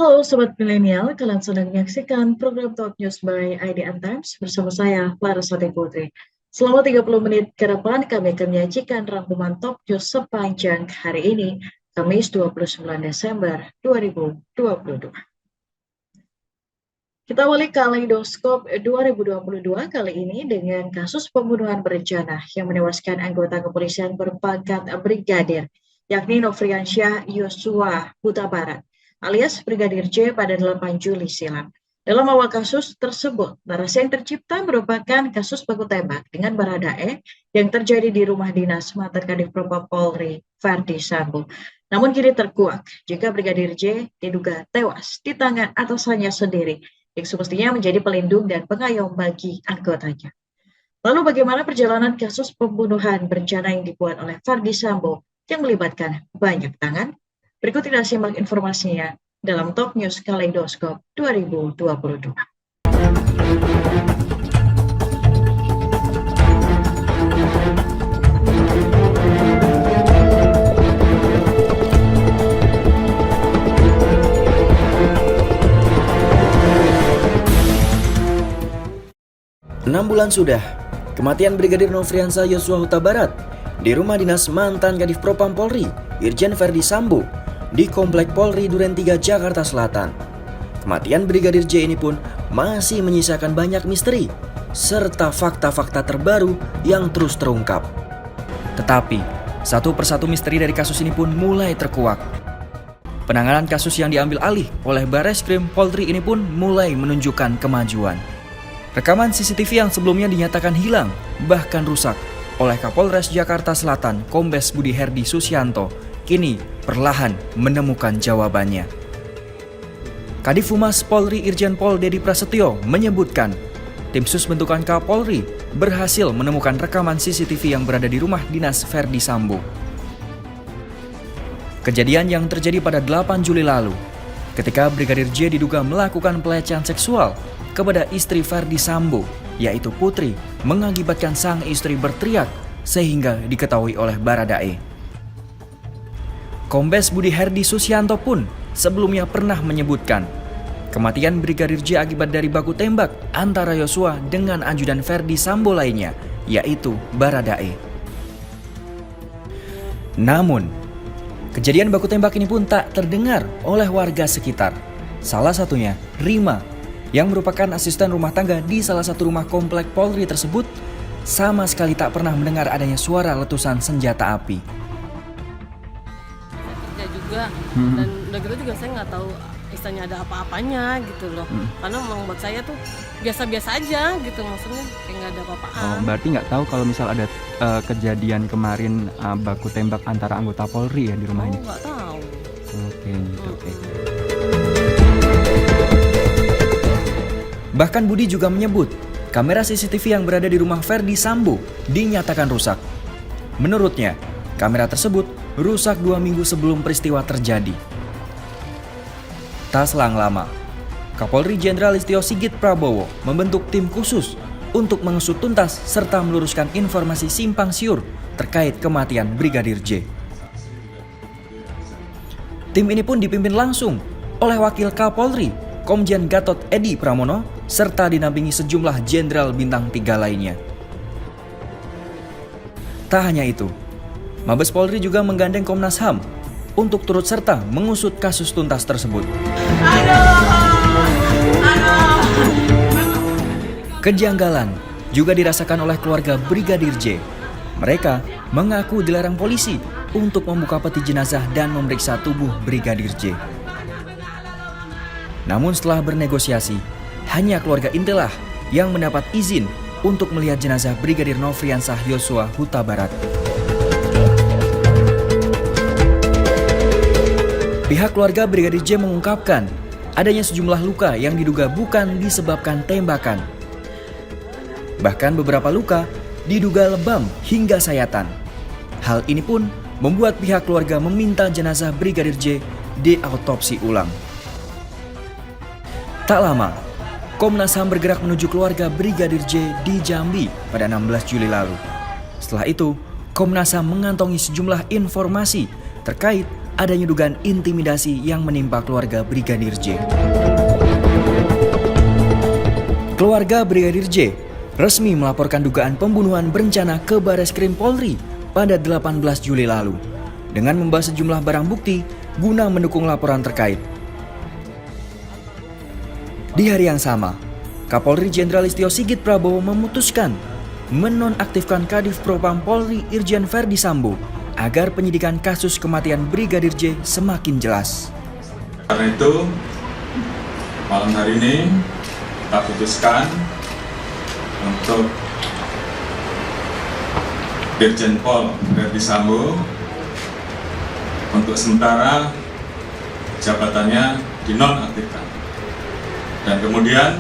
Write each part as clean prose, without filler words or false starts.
Halo Sobat Milenial, kalian sedang menyaksikan program Talk News by IDN Times bersama saya, Larasati Putri. Selama 30 menit ke depan, kami akan menyajikan rangkuman Talk News sepanjang hari ini, Kamis 29 Desember 2022. Kita awali Kaleidoskop 2022 kali ini dengan kasus pembunuhan berencana yang menewaskan anggota kepolisian berpangkat brigadir, yakni Nofriansyah Yosua Huta Barat, alias Brigadir J pada 8 Juli silam. Dalam awal kasus tersebut, narasi yang tercipta merupakan kasus baku tembak dengan Baradae yang terjadi di rumah dinas mantan Kadif Propam Polri, Verdi Sambo. Namun kini terkuak jika Brigadir J diduga tewas di tangan atasannya sendiri, yang semestinya menjadi pelindung dan pengayom bagi anggotanya. Lalu bagaimana perjalanan kasus pembunuhan berencana yang dibuat oleh Verdi Sambo yang melibatkan banyak tangan? Berikut kita simak informasinya dalam Top News Kaleidoskop 2022. Enam bulan sudah, kematian Brigadir Nofriansyah Yosua Huta Barat di rumah dinas mantan Kadif Propam Polri, Irjen Verdi Sambo, di Komplek Polri Duren 3, Jakarta Selatan. Kematian Brigadir J ini pun masih menyisakan banyak misteri, serta fakta-fakta terbaru yang terus terungkap. Tetapi, satu persatu misteri dari kasus ini pun mulai terkuak. Penanganan kasus yang diambil alih oleh Bareskrim Polri ini pun mulai menunjukkan kemajuan. Rekaman CCTV yang sebelumnya dinyatakan hilang, bahkan rusak, oleh Kapolres Jakarta Selatan, Kombes Budi Herdi Susianto, kini perlahan menemukan jawabannya. Kadif Humas Polri Irjen Pol Dedi Prasetyo menyebutkan, tim sus bentukan Kapolri berhasil menemukan rekaman CCTV yang berada di rumah dinas Verdi Sambo. Kejadian yang terjadi pada 8 Juli lalu, ketika Brigadir J diduga melakukan pelecehan seksual kepada istri Verdi Sambo, yaitu Putri, mengakibatkan sang istri berteriak sehingga diketahui oleh Baradae. Kombes Budi Herdi Susianto pun sebelumnya pernah menyebutkan kematian Brigadir J akibat dari baku tembak antara Yosua dengan ajudan Verdi Sambo lainnya, yaitu Baradae. Namun, kejadian baku tembak ini pun tak terdengar oleh warga sekitar. Salah satunya Rima, yang merupakan asisten rumah tangga di salah satu rumah komplek Polri tersebut, sama sekali tak pernah mendengar adanya suara letusan senjata api. Kerja juga, dan udah gitu juga saya nggak tahu istilahnya ada apa-apanya gitu loh. Karena memang buat saya tuh biasa-biasa aja gitu, maksudnya kayak nggak ada apa-apaan. Oh, berarti nggak tahu kalau misal ada kejadian kemarin baku tembak antara anggota Polri ya di rumah ini? Nggak tahu. Oke, gitu, oke. Bahkan Budi juga menyebut, kamera CCTV yang berada di rumah Verdi Sambo dinyatakan rusak. Menurutnya, kamera tersebut rusak 2 minggu sebelum peristiwa terjadi. Tak selang lama, Kapolri Jenderal Listio Sigit Prabowo membentuk tim khusus untuk mengusut tuntas serta meluruskan informasi simpang siur terkait kematian Brigadir J. Tim ini pun dipimpin langsung oleh Wakil Kapolri, Komjen Gatot Edi Pramono, serta dinampingi sejumlah jenderal bintang 3 lainnya. Tak hanya itu, Mabes Polri juga menggandeng Komnas HAM untuk turut serta mengusut kasus tuntas tersebut. Kejanggalan juga dirasakan oleh keluarga Brigadir J. Mereka mengaku dilarang polisi untuk membuka peti jenazah dan memeriksa tubuh Brigadir J. Namun setelah bernegosiasi, hanya keluarga intilah yang mendapat izin untuk melihat jenazah Brigadir Nofriansyah Yosua Huta Barat. Pihak keluarga Brigadir J mengungkapkan adanya sejumlah luka yang diduga bukan disebabkan tembakan. Bahkan beberapa luka diduga lebam hingga sayatan. Hal ini pun membuat pihak keluarga meminta jenazah Brigadir J diautopsi ulang. Tak lama, Komnas HAM bergerak menuju keluarga Brigadir J di Jambi pada 16 Juli lalu. Setelah itu, Komnas HAM mengantongi sejumlah informasi terkait adanya dugaan intimidasi yang menimpa keluarga Brigadir J. Keluarga Brigadir J resmi melaporkan dugaan pembunuhan berencana ke Bareskrim Polri pada 18 Juli lalu dengan membawa sejumlah barang bukti guna mendukung laporan terkait. Di hari yang sama, Kapolri Jenderal Listio Sigit Prabowo memutuskan menonaktifkan Kadif Propam Polri Irjen Verdi Sambo agar penyidikan kasus kematian Brigadir J semakin jelas. Karena itu, malam hari ini kita putuskan untuk Irjen Pol Verdi Sambo untuk sementara jabatannya dinonaktifkan, dan kemudian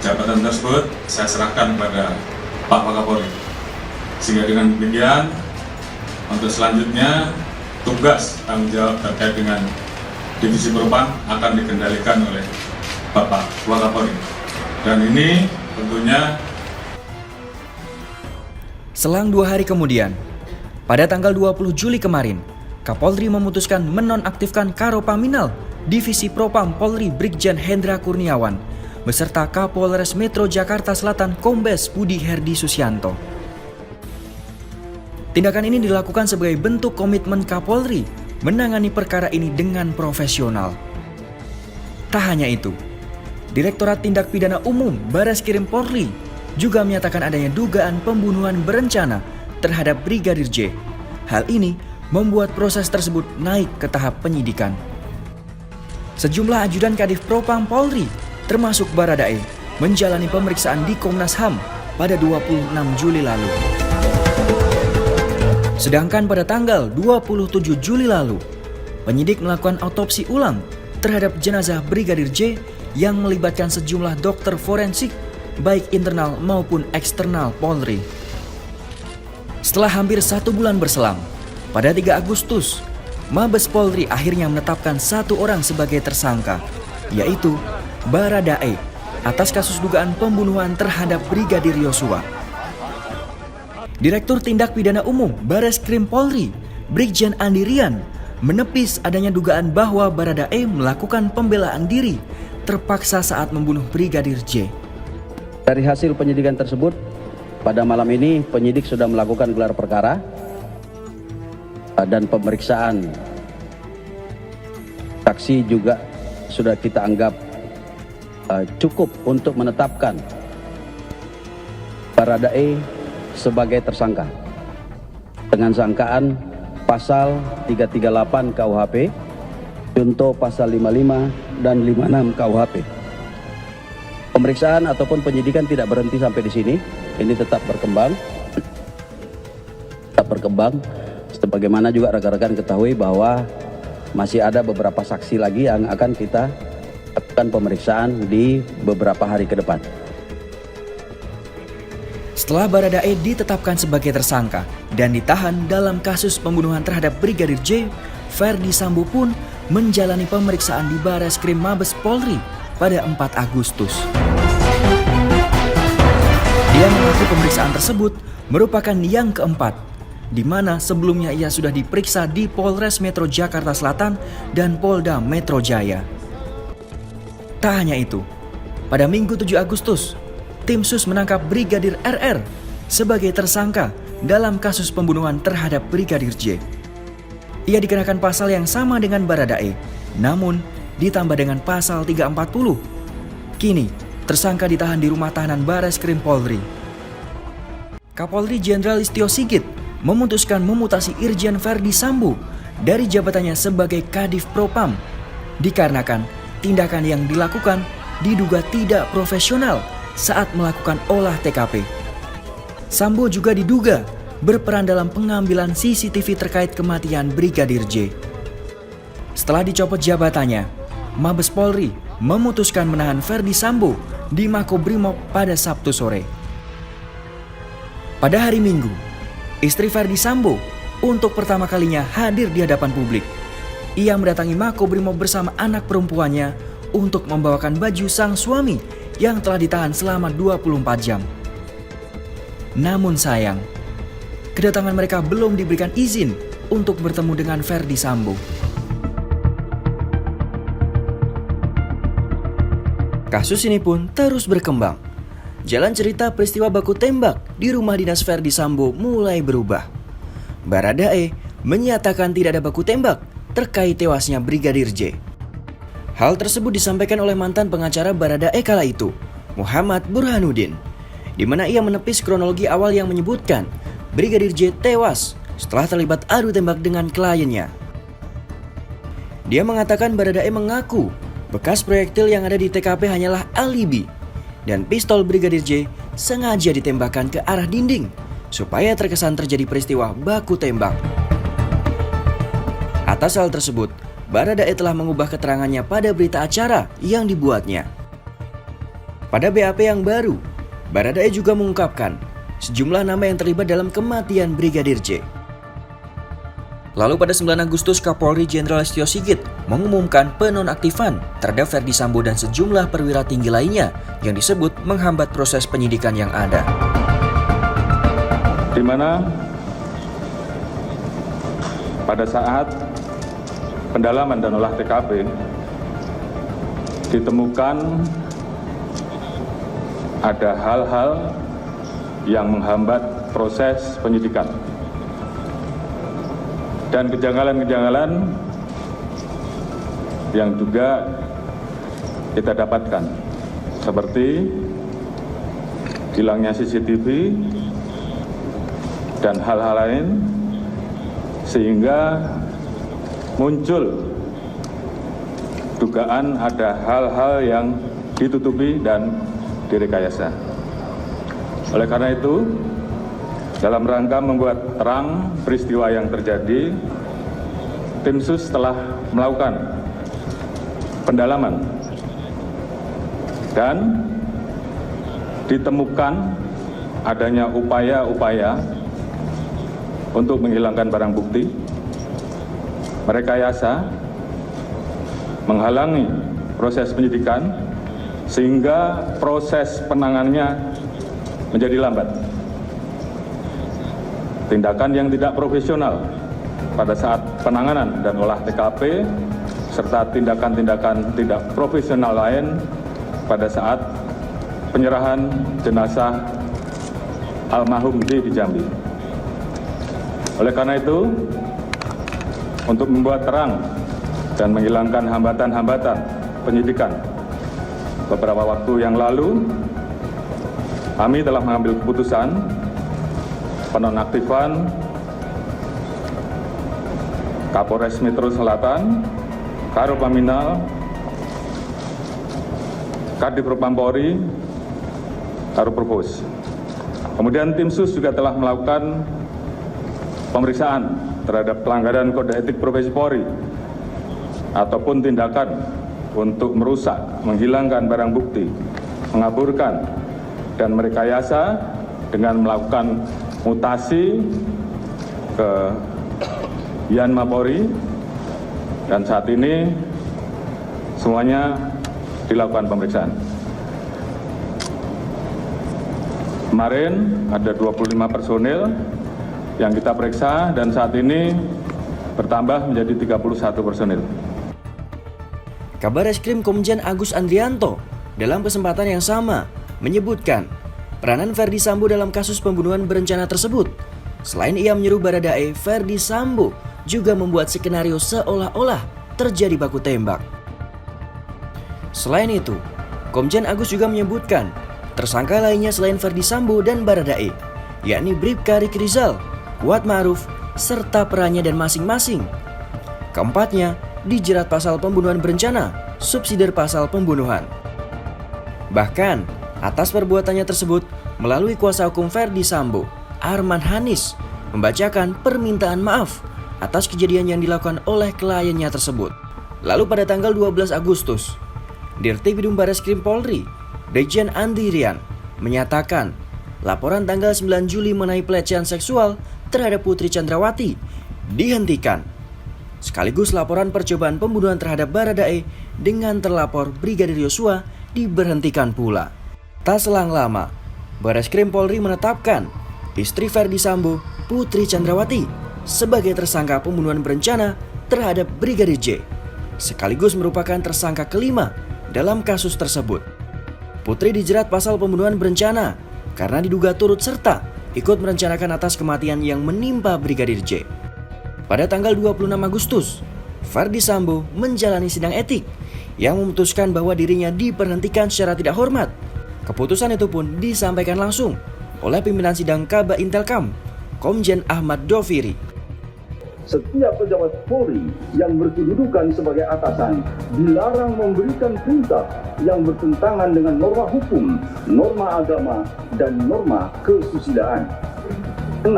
jabatan tersebut saya serahkan kepada Pak Wakapolri, sehingga dengan demikian untuk selanjutnya tugas tanggung jawab terkait dengan Divisi Propam akan dikendalikan oleh Bapak Wakapolri, dan ini tentunya. Selang 2 hari kemudian, pada tanggal 20 Juli kemarin, Kapolri memutuskan menonaktifkan Karopaminal Divisi Propam Polri Brigjen Hendra Kurniawan beserta Kapolres Metro Jakarta Selatan Kombes Budi Herdi Susianto. Tindakan ini dilakukan sebagai bentuk komitmen Kapolri menangani perkara ini dengan profesional. Tak hanya itu, Direktorat Tindak Pidana Umum Bareskrim Polri juga menyatakan adanya dugaan pembunuhan berencana terhadap Brigadir J. Hal ini membuat proses tersebut naik ke tahap penyidikan. Sejumlah ajudan Kadif Propam Polri termasuk Baradae menjalani pemeriksaan di Komnas HAM pada 26 Juli lalu. Sedangkan pada tanggal 27 Juli lalu, penyidik melakukan autopsi ulang terhadap jenazah Brigadir J yang melibatkan sejumlah dokter forensik baik internal maupun eksternal Polri. Setelah hampir 1 bulan berselang, pada 3 Agustus, Mabes Polri akhirnya menetapkan 1 orang sebagai tersangka, yaitu Baradae atas kasus dugaan pembunuhan terhadap Brigadir Yosua. Direktur Tindak Pidana Umum Bareskrim Polri, Brigjen Andi Rian, menepis adanya dugaan bahwa Baradae melakukan pembelaan diri terpaksa saat membunuh Brigadir J. Dari hasil penyidikan tersebut, pada malam ini penyidik sudah melakukan gelar perkara dan pemeriksaan saksi juga sudah kita anggap cukup untuk menetapkan Baradae sebagai tersangka dengan sangkaan pasal 338 KUHP, contoh pasal 55 dan 56 KUHP. Pemeriksaan ataupun penyidikan tidak berhenti sampai di sini, ini tetap berkembang. Sebagaimana juga rekan-rekan ketahui bahwa masih ada beberapa saksi lagi yang akan kita lakukan pemeriksaan di beberapa hari ke depan. Setelah Baradae ditetapkan sebagai tersangka dan ditahan dalam kasus pembunuhan terhadap Brigadir J, Verdi Sambo pun menjalani pemeriksaan di Bareskrim Mabes Polri pada 4 Agustus. Dia mengaku pemeriksaan tersebut merupakan yang keempat, di mana sebelumnya ia sudah diperiksa di Polres Metro Jakarta Selatan dan Polda Metro Jaya. Tak hanya itu, pada Minggu 7 Agustus, tim SUS menangkap Brigadir RR sebagai tersangka dalam kasus pembunuhan terhadap Brigadir J. Ia dikenakan pasal yang sama dengan Baradae, namun ditambah dengan pasal 340. Kini, tersangka ditahan di rumah tahanan Bareskrim Polri. Kapolri Jenderal Listio Sigit memutuskan memutasi Irjen Verdi Sambo dari jabatannya sebagai Kadif Propam dikarenakan tindakan yang dilakukan diduga tidak profesional saat melakukan olah TKP. Sambo juga diduga berperan dalam pengambilan CCTV terkait kematian Brigadir J. Setelah dicopot jabatannya, Mabes Polri memutuskan menahan Verdi Sambo di Makobrimob pada Sabtu sore. Pada hari Minggu, istri Verdi Sambo untuk pertama kalinya hadir di hadapan publik. Ia mendatangi Makobrimob bersama anak perempuannya untuk membawakan baju sang suami yang telah ditahan selama 24 jam. Namun sayang, kedatangan mereka belum diberikan izin untuk bertemu dengan Verdi Sambo. Kasus ini pun terus berkembang. Jalan cerita peristiwa baku tembak di rumah dinas Verdi Sambo mulai berubah. Baradae menyatakan tidak ada baku tembak terkait tewasnya Brigadir J. Hal tersebut disampaikan oleh mantan pengacara Baradae kala itu, Muhammad Burhanuddin, di mana ia menepis kronologi awal yang menyebutkan Brigadir J tewas setelah terlibat adu tembak dengan kliennya. Dia mengatakan Baradae mengaku bekas proyektil yang ada di TKP hanyalah alibi dan pistol Brigadir J sengaja ditembakkan ke arah dinding supaya terkesan terjadi peristiwa baku tembak. Atas hal tersebut, Baradae telah mengubah keterangannya pada berita acara yang dibuatnya. Pada BAP yang baru, Baradae juga mengungkapkan sejumlah nama yang terlibat dalam kematian Brigadir J. Lalu pada 9 Agustus Kapolri Jenderal Listio Sigit mengumumkan penonaktifan terhadap Verdi Sambo dan sejumlah perwira tinggi lainnya yang disebut menghambat proses penyidikan yang ada. Di mana pada saat pendalaman dan olah TKP ditemukan ada hal-hal yang menghambat proses penyidikan. Dan kejanggalan-kejanggalan yang juga kita dapatkan, seperti hilangnya CCTV dan hal-hal lain, sehingga muncul dugaan ada hal-hal yang ditutupi dan direkayasa. Oleh karena itu, dalam rangka membuat terang peristiwa yang terjadi, tim sus telah melakukan pendalaman dan ditemukan adanya upaya-upaya untuk menghilangkan barang bukti, merekayasa, menghalangi proses penyidikan sehingga proses penanganannya menjadi lambat. Tindakan yang tidak profesional pada saat penanganan dan olah TKP, serta tindakan-tindakan tidak profesional lain pada saat penyerahan jenazah almarhum J di Jambi. Oleh karena itu, untuk membuat terang dan menghilangkan hambatan-hambatan penyidikan, beberapa waktu yang lalu kami telah mengambil keputusan penonaktifan Kapolres Metro Selatan, Karopaminal, Kadif Propam Polri, Karoprovos. Kemudian tim sus juga telah melakukan pemeriksaan terhadap pelanggaran kode etik profesi Polri ataupun tindakan untuk merusak, menghilangkan barang bukti, mengaburkan, dan merekayasa dengan melakukan mutasi ke Yanma Polri, dan saat ini semuanya dilakukan pemeriksaan. Kemarin ada 25 personil yang kita periksa dan saat ini bertambah menjadi 31 personil. Kabar Reskrim Komjen Agus Andrianto dalam kesempatan yang sama menyebutkan peranan Verdi Sambo dalam kasus pembunuhan berencana tersebut. Selain ia menyuruh Baradae, Verdi Sambo juga membuat skenario seolah-olah terjadi baku tembak. Selain itu, Komjen Agus juga menyebutkan tersangka lainnya selain Verdi Sambo dan Baradae, yakni Bribka Riki Rizal, Kuat Ma'ruf, serta perannya dan masing-masing. Keempatnya dijerat pasal pembunuhan berencana, subsidiar pasal pembunuhan. Bahkan, atas perbuatannya tersebut, melalui kuasa hukum Verdi Sambo, Arman Hanis, membacakan permintaan maaf atas kejadian yang dilakukan oleh kliennya tersebut. Lalu pada tanggal 12 Agustus, Dirtipidum Bareskrim Polri, Brigjen Andi Rian, menyatakan laporan tanggal 9 Juli mengenai pelecehan seksual terhadap Putri Chandrawati dihentikan. Sekaligus laporan percobaan pembunuhan terhadap Baradae dengan terlapor Brigadir Yosua diberhentikan pula. Tak selang lama, Bareskrim Polri menetapkan istri Verdi Sambo, Putri Chandrawati, sebagai tersangka pembunuhan berencana terhadap Brigadir J, sekaligus merupakan tersangka kelima dalam kasus tersebut. Putri dijerat pasal pembunuhan berencana karena diduga turut serta ikut merencanakan atas kematian yang menimpa Brigadir J. Pada tanggal 26 Agustus, Ferdi Sambo menjalani sidang etik yang memutuskan bahwa dirinya diberhentikan secara tidak hormat. Keputusan itu pun disampaikan langsung oleh pimpinan sidang Kaba Intelkam, Komjen Ahmad Doviri. Setiap pejabat Polri yang berkedudukan sebagai atasan dilarang memberikan perintah yang bertentangan dengan norma hukum, norma agama, dan norma kesusilaan. 6.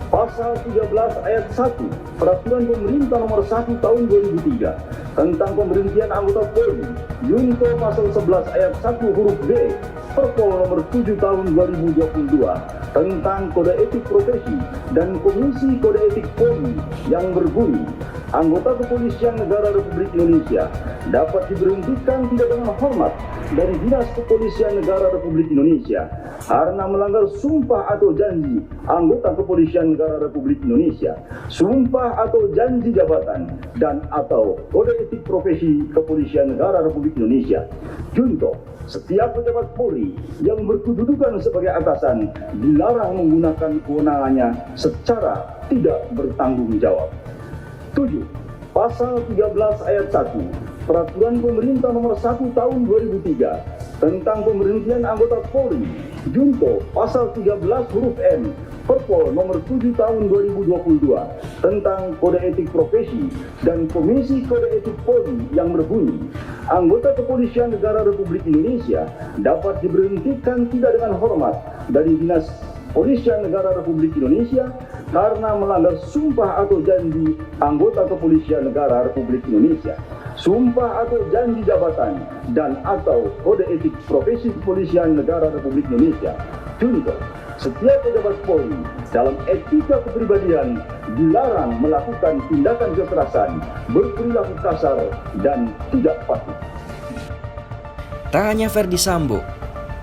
Pasal 13 ayat 1 Peraturan Pemerintah Nomor 1 Tahun 2003 tentang pemberhentian anggota Polri, Junto Pasal 11 ayat 1 huruf D Perpol Nomor 7 Tahun 2022 tentang Kode Etik Profesi dan Komisi Kode Etik Polri yang berbunyi, anggota Kepolisian Negara Republik Indonesia dapat diberhentikan tidak dengan hormat dari Dinas Kepolisian Negara Republik Indonesia karena melanggar sumpah atau janji anggota Kepolisian Negara Republik Indonesia, sumpah atau janji jabatan, dan atau Kode Etik Profesi Kepolisian Negara Republik Indonesia. Junto, setiap pejabat Polri yang berkedudukan sebagai atasan dilarang menggunakan kewenangannya secara tidak bertanggung jawab. 7. Pasal 13 ayat 1 Peraturan Pemerintah Nomor 1 Tahun 2003 tentang pemberhentian anggota Polri, Junto Pasal 13 huruf M Perpol Nomor 7 Tahun 2022 tentang Kode Etik Profesi dan Komisi Kode Etik Polri yang berbunyi, anggota Kepolisian Negara Republik Indonesia dapat diberhentikan tidak dengan hormat dari Dinas Kepolisian Negara Republik Indonesia karena melanggar sumpah atau janji anggota Kepolisian Negara Republik Indonesia, sumpah atau janji jabatan, dan atau Kode Etik Profesi Kepolisian Negara Republik Indonesia. Contoh, setiap pejabat Polri dalam etika kepribadian dilarang melakukan tindakan kekerasan, berperilaku kasar, dan tidak patuh. Tak hanya Ferdi Sambo,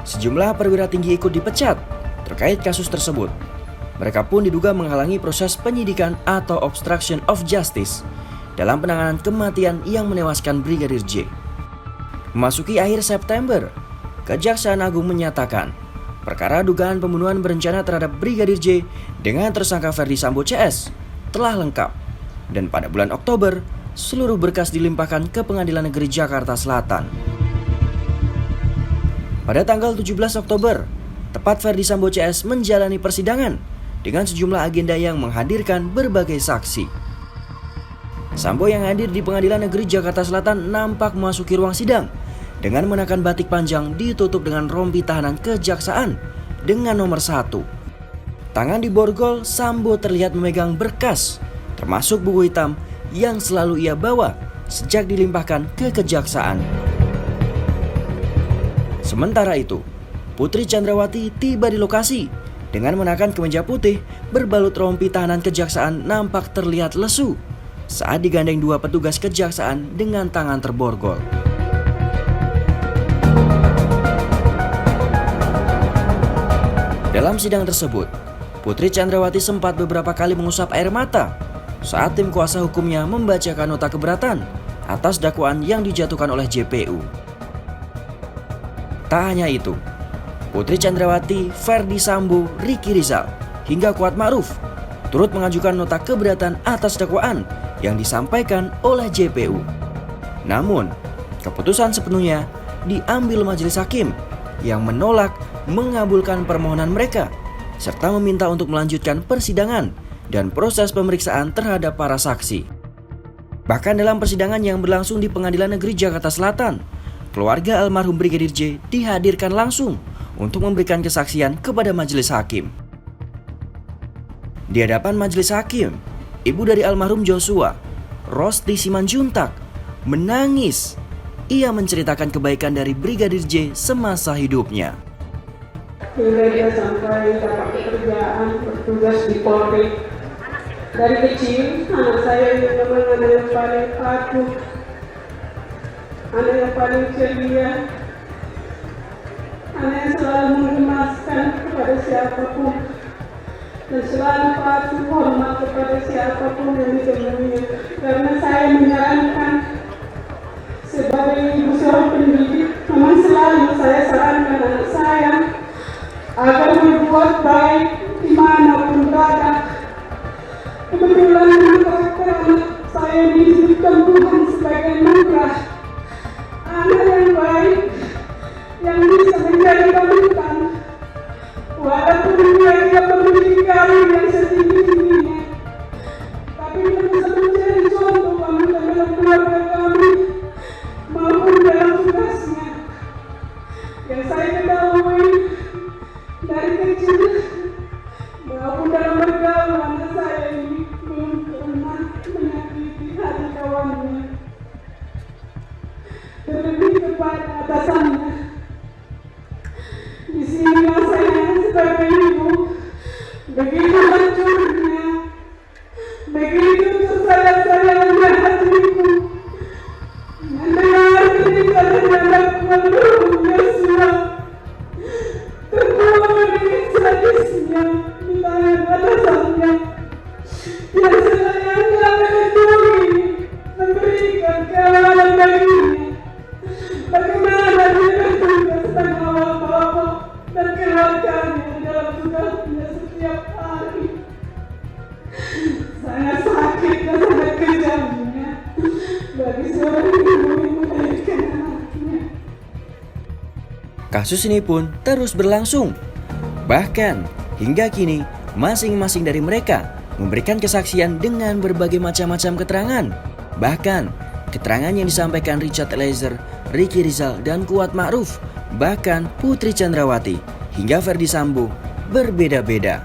sejumlah perwira tinggi ikut dipecat terkait kasus tersebut. Mereka pun diduga menghalangi proses penyidikan atau obstruction of justice dalam penanganan kematian yang menewaskan Brigadir J. Memasuki akhir September, Kejaksaan Agung menyatakan perkara dugaan pembunuhan berencana terhadap Brigadir J dengan tersangka Ferdi Sambo CS telah lengkap, dan pada bulan Oktober seluruh berkas dilimpahkan ke Pengadilan Negeri Jakarta Selatan. Pada tanggal 17 Oktober, tepat Ferdi Sambo CS menjalani persidangan dengan sejumlah agenda yang menghadirkan berbagai saksi. Sambo yang hadir di Pengadilan Negeri Jakarta Selatan nampak memasuki ruang sidang dengan mengenakan batik panjang ditutup dengan rompi tahanan kejaksaan dengan nomor 1. Tangan di borgol, Sambo terlihat memegang berkas, termasuk buku hitam yang selalu ia bawa sejak dilimpahkan ke kejaksaan. Sementara itu, Putri Chandrawati tiba di lokasi dengan mengenakan kemeja putih berbalut rompi tahanan kejaksaan nampak terlihat lesu saat digandeng dua petugas kejaksaan dengan tangan terborgol. Dalam sidang tersebut, Putri Chandrawati sempat beberapa kali mengusap air mata saat tim kuasa hukumnya membacakan nota keberatan atas dakwaan yang dijatuhkan oleh JPU. Tak hanya itu, Putri Chandrawati, Ferdi Sambo, Ricky Rizal, hingga Kuat Ma'ruf turut mengajukan nota keberatan atas dakwaan yang disampaikan oleh JPU. Namun, keputusan sepenuhnya diambil majelis hakim yang menolak mengabulkan permohonan mereka serta meminta untuk melanjutkan persidangan dan proses pemeriksaan terhadap para saksi. Bahkan dalam persidangan yang berlangsung di Pengadilan Negeri Jakarta Selatan, keluarga almarhum Brigadir J dihadirkan langsung untuk memberikan kesaksian kepada majelis hakim. Di hadapan majelis hakim, ibu dari almarhum Joshua, Rosti Simanjuntak, menangis. Ia menceritakan kebaikan dari Brigadir J semasa hidupnya. Hingga dia sampai dapat pekerjaan bertugas di Polri. Dari kecil, anak saya ini memang anak yang paling patuh, anak yang paling ceria, anak yang selalu mengemaskan kepada siapapun. dan selalu patuh hormat kepada siapapun yang ditemaninya, karena saya menyarankan sebagai ibu seorang pendidik, memang selalu saya sarankan anak saya agar berbuat baik dimanapun berada. Kebetulan karakter anak saya dititipkan Tuhan sebagai anugerah, anak yang baik yang bisa menjadi panutan walaupun dia memiliki karir yang setinggi-tingginya, tapi dia bisa menjadi contoh panutan dalam keluarga kami maupun dalam tugasnya. Yang saya ketahui dari kecil maupun dalam bergaul, anak saya ini belum pernah menyakiti hati kawannya, terlebih kepada atasannya. Di sinilah saya sebagai ibu begitu hancurnya, begitu tersadar-sadarnya hatiku mendengar ketika terhadap almarhum Yosua terbuang dengan sadisnya di tangan atasannya yang selayaknya melindungi, memberikan keamanan baginya. Bagaimana dia bertugas tanpa apa-apa dan keluarganya dalam tugasnya setiap hari. Sangat sakit dan sangat kejamnya bagi seorang ibu yang melahirkan anaknya. Kasus ini pun terus berlangsung. Bahkan hingga kini masing-masing dari mereka memberikan kesaksian dengan berbagai macam-macam keterangan. Bahkan keterangan yang disampaikan Richard Eliezer, Ricky Rizal, dan Kuat Ma'ruf, bahkan Putri Chandrawati hingga Ferdy Sambo berbeda-beda.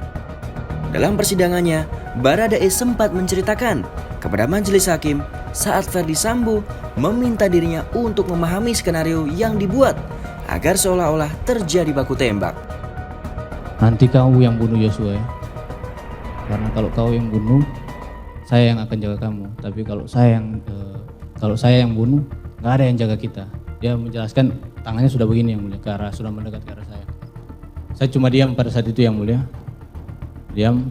Dalam persidangannya, Baradae sempat menceritakan kepada majelis hakim saat Ferdy Sambo meminta dirinya untuk memahami skenario yang dibuat agar seolah-olah terjadi baku tembak. Nanti kamu yang bunuh Yosua ya, karena kalau kau yang bunuh, saya yang akan jaga kamu. Tapi kalau saya yang bunuh, nggak ada yang jaga kita. Dia menjelaskan tangannya sudah begini yang mulia, sudah mendekat ke arah saya. Saya cuma diam pada saat itu yang mulia, diam.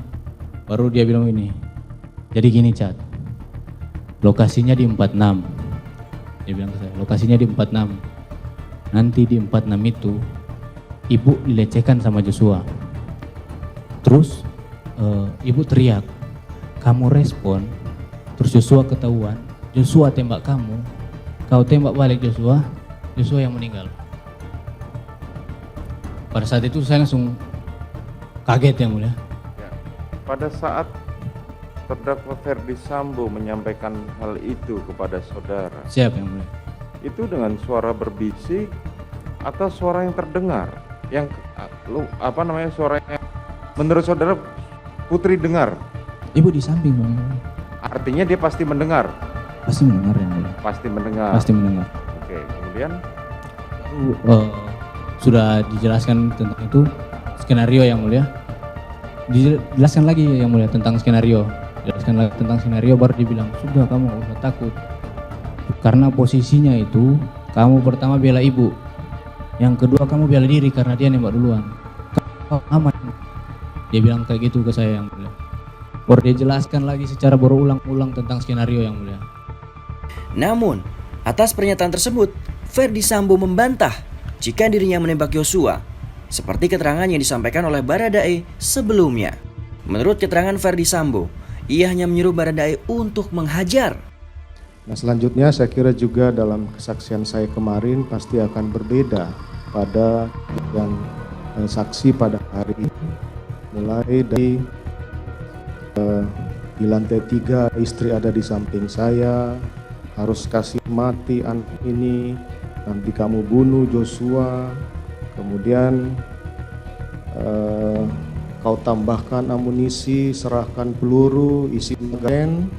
Baru dia bilang ini, jadi gini Chat, lokasinya di 46. Dia bilang ke saya, lokasinya di 46. Nanti di 46 itu ibu dilecehkan sama Joshua. Terus ibu teriak, kamu respon, terus Joshua ketahuan, Joshua tembak kamu, kau tembak balik Joshua, Joshua yang meninggal. Pada saat itu saya langsung kaget yang mulia. Ya, pada saat terdakwa Ferdy Sambo menyampaikan hal itu kepada saudara, Siap yang mulia. Itu dengan suara berbisik atau suara yang terdengar, yang suaranya menurut saudara Putri dengar? Ibu di samping yang mulia. Artinya dia pasti mendengar. Pasti mendengar yang mulia. Pasti mendengar. Pasti mendengar. Oke, kemudian sudah dijelaskan tentang itu skenario yang mulia. Dijelaskan lagi yang mulia tentang skenario. Jelaskan lagi tentang skenario, baru dibilang sudah kamu nggak usah takut. Karena posisinya itu kamu pertama bela ibu, yang kedua kamu bela diri karena dia nembak duluan. Kau aman. Dia bilang kayak gitu ke saya yang mulia. Baru dia jelaskan lagi secara berulang-ulang tentang skenario yang mulia. Namun, atas pernyataan tersebut, Ferdy Sambo membantah jika dirinya menembak Yosua, seperti keterangan yang disampaikan oleh Baradae sebelumnya. Menurut keterangan Ferdy Sambo, ia hanya menyuruh Baradae untuk menghajar. Nah, selanjutnya saya kira juga dalam kesaksian saya kemarin pasti akan berbeda pada yang saksi pada hari ini. Mulai dari di lantai 3 istri ada di samping saya, harus kasih mati anak ini, nanti kamu bunuh Joshua, kemudian kau tambahkan amunisi, serahkan peluru, isi magazen,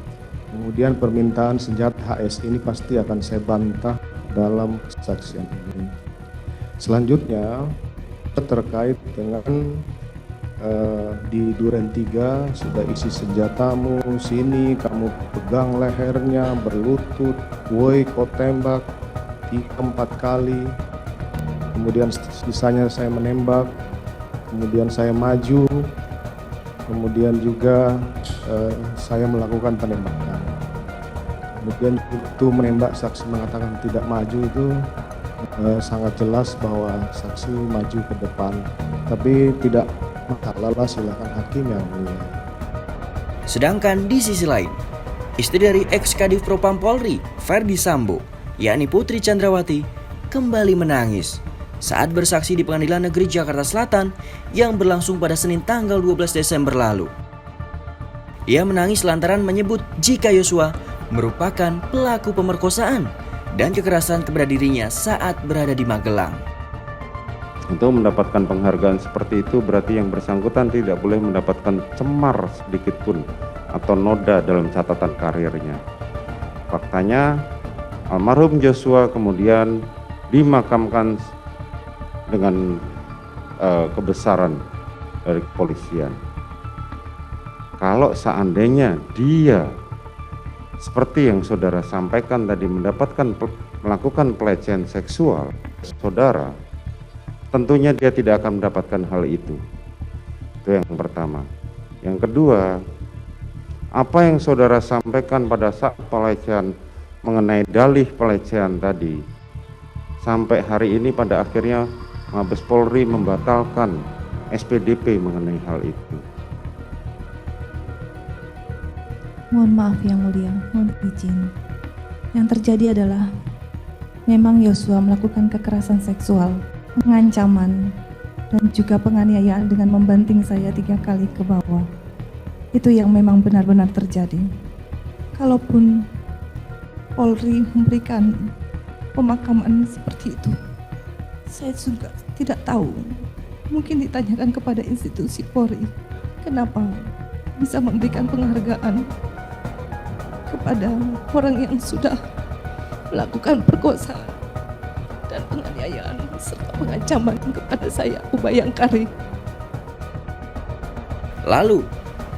kemudian permintaan senjata HS ini pasti akan saya bantah dalam kesaksian ini. Selanjutnya terkait dengan di Duren 3 sudah isi senjatamu, sini kamu pegang lehernya, berlutut, woi kau tembak 3-4 kali, kemudian sisanya saya menembak, kemudian saya maju, kemudian juga saya melakukan penembakan. Kemudian itu menembak, saksi mengatakan tidak maju, itu sangat jelas bahwa saksi maju ke depan. Tapi tidak masalah, silakan hakim yang mulia. Sedangkan di sisi lain, istri dari ex-Kadif Propam Polri, Ferdi Sambo, yakni Putri Chandrawati, kembali menangis saat bersaksi di Pengadilan Negeri Jakarta Selatan yang berlangsung pada Senin tanggal 12 Desember lalu. Ia menangis lantaran menyebut jika Yosua merupakan pelaku pemerkosaan dan kekerasan kepada dirinya saat berada di Magelang. Untuk mendapatkan penghargaan seperti itu berarti yang bersangkutan tidak boleh mendapatkan cemar sedikit pun atau noda dalam catatan karirnya. Faktanya, almarhum Joshua kemudian dimakamkan dengan kebesaran dari kepolisian. Kalau seandainya dia seperti yang saudara sampaikan tadi melakukan pelecehan seksual, saudara, tentunya dia tidak akan mendapatkan hal itu. Itu yang pertama. Yang kedua, apa yang saudara sampaikan pada saat pelecehan mengenai dalih pelecehan tadi, sampai hari ini pada akhirnya Mabes Polri membatalkan SPDP mengenai hal itu. Mohon maaf Yang Mulia, mohon izin. Yang terjadi adalah memang Yosua melakukan kekerasan seksual, pengancaman, dan juga penganiayaan dengan membanting saya 3 kali ke bawah. Itu yang memang benar-benar terjadi. Kalaupun Polri memberikan pemakaman seperti itu, saya juga tidak tahu. Mungkin ditanyakan kepada institusi Polri, kenapa bisa memberikan penghargaan kepada orang yang sudah melakukan perkosaan dan penganiayaan serta pengancaman kepada saya, Ubayangkari. Lalu,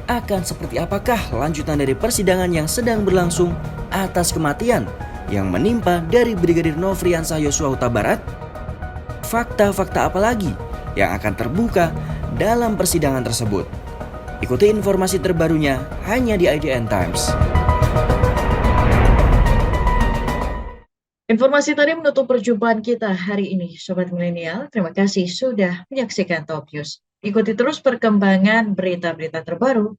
akan seperti apakah lanjutan dari persidangan yang sedang berlangsung atas kematian yang menimpa dari Brigadir Nofriansah Yosua Huta Barat? Fakta-fakta apa lagi yang akan terbuka dalam persidangan tersebut? Ikuti informasi terbarunya hanya di IDN Times. Informasi tadi menutup perjumpaan kita hari ini, Sobat Milenial. Terima kasih sudah menyaksikan Top News. Ikuti terus perkembangan berita-berita terbaru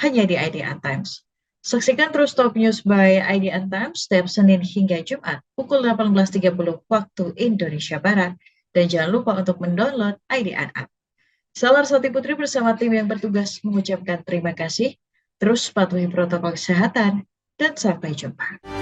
hanya di IDN Times. Saksikan terus Top News by IDN Times setiap Senin hingga Jumat pukul 18.30 waktu Indonesia Barat. Dan jangan lupa untuk mendownload IDN App. Saya Larsati Putri bersama tim yang bertugas mengucapkan terima kasih. Terus patuhi protokol kesehatan dan sampai jumpa.